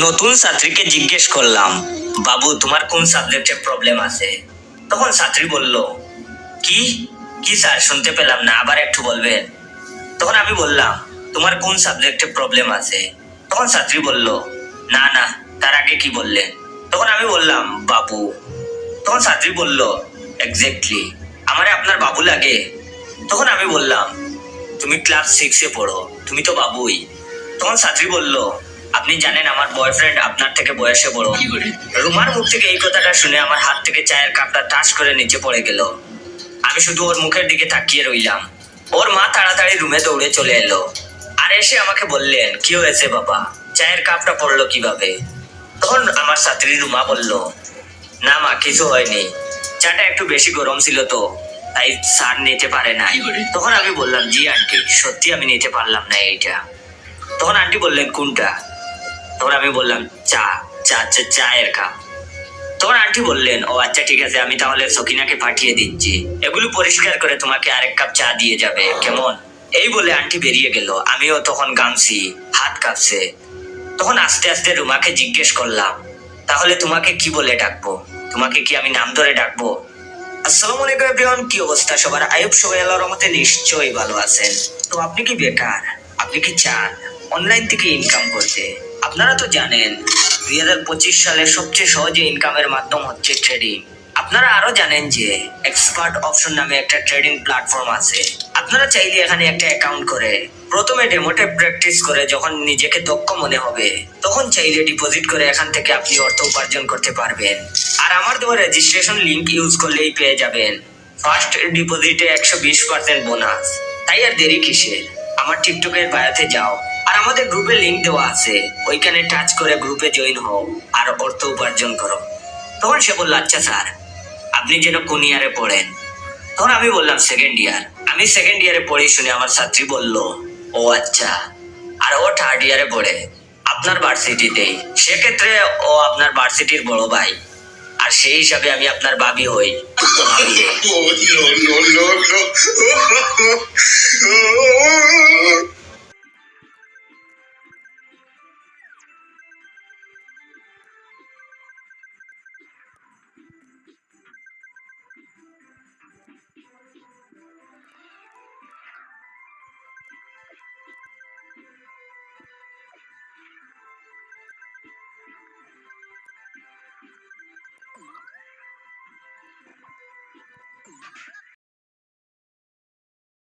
নতুন ছাত্রীকে জিজ্ঞেস করলাম, বাবু তোমার কোন সাবজেক্টে প্রবলেম আছে? তখন ছাত্রী বলল, কি কি স্যার শুনতে পেলাম না, আবার একটু বলবেন? তখন আমি বললাম, তোমার কোন সাবজেক্টে প্রবলেম আছে? তখন ছাত্রী বলল, না না, তার আগে কি বললেন? তখন আমি বললাম, বাবু। তখন ছাত্রী বলল, এক্স্যাক্টলি, আমারে আপনার বাবু লাগে? তখন আমি বললাম, তুমি ক্লাস 6-এ পড়ো, তুমি তো বাবুই। তখন ছাত্রী বলল, আপনি জানেন আমার বয়ফ্রেন্ড আপনার থেকে বয়সে বড়। রুমার মুখ থেকে এই কথাটা শুনে আমার হাত থেকে চায়ের কাপটা টাচ করে নিচে পড়ে গেল। আমি শুধু ওর মুখের দিকে তাকিয়ে রইলাম। ওর মা তাড়াতাড়ি রুমে দৌড়ে চলে এলো আর এসে আমাকে বললেন, কি হয়েছে বাবা, চায়ের কাপটা পড়লো কিভাবে? তখন আমার ছাত্রী রুমা বলল, না মা, কিছু হয়নি, চাটা একটু বেশি গরম ছিল তো, তাই স্যার নিতে পারে নাই। তখন আমি বললাম, জি আন্টি, সত্যি আমি নিতে পারলাম না এইটা। তখন আন্টি বললেন, কোনটা? তখন আমি বললাম, চা চা চা চায়ের কাপ। তখন আন্টি বললেন, ও আচ্ছা ঠিক আছে, আমি তাহলে সকিনাকে পাঠিয়ে দিচ্ছি, এগুলো পরিষ্কার করে তোমাকে আরেক কাপ চা দিয়ে যাবে, কেমন? এই বলে আন্টি বেরিয়ে গেল। আমিও তখন গামছি, হাত কাঁপছে। তখন আস্তে আস্তে রুমাকে জিজ্ঞেস করলাম, তাহলে তোমাকে কি বলে ডাকবো? তোমাকে কি আমি নাম ধরে ডাকবো? আসসালামু আলাইকুম এভরিওয়ান, কি অবস্থা সবার? আইয়ুব সবাই আল্লাহর রহমতে নিশ্চয়ই ভালো আছেন। তো আপনি কি বেকার? আপনি কি চান অনলাইন থেকে ইনকাম করতে? আপনারা তো জানেন 2025 সালে সবচেয়ে সহজে ইনকামের মাধ্যম হচ্ছে ট্রেডিং। আপনারা আরো জানেন যে এক্সপার্ট অপশন নামে একটা ট্রেডিং প্ল্যাটফর্ম আছে। আপনারা চাইলে এখানে একটা অ্যাকাউন্ট করে প্রথমে ডেমোটে প্র্যাকটিস করে যখন নিজেকে দক্ষ মনে হবে তখন চাইলে ডিপোজিট করে এখান থেকে আপনি অর্থ উপার্জন করতে পারবেন। আর আমার দেওয়া রেজিস্ট্রেশন লিংক ইউজ করলেই পেয়ে যাবেন ফার্স্ট ডিপোজিটে 120% বোনাস। তাই আর দেরি কিসের? আমার টিকটকের বায়োতে যাও আর আমাদের গ্রুপে লিংক দেওয়া আছে, ওইখানে টাচ করে গ্রুপে জয়েন হও আর অর্থ উপার্জন করো। তখন সে বলল, আচ্ছা স্যার, আপনি যেন কোন ইয়ারে পড়েন? তখন আমি বললাম, সেকেন্ড ইয়ার। আমি সেকেন্ড ইয়ারে পড়ি শুনে আমার ছাত্রী বলল, ও আচ্ছা, আর ও থার্ড ইয়ারে পড়ে আপনার ভার্সিটিতেই। সেক্ষেত্রে ও আপনার ভার্সিটির বড় ভাই, আর সেই হিসাবে আমি আপনার ভাবি হই। Oh, no, no, no, no.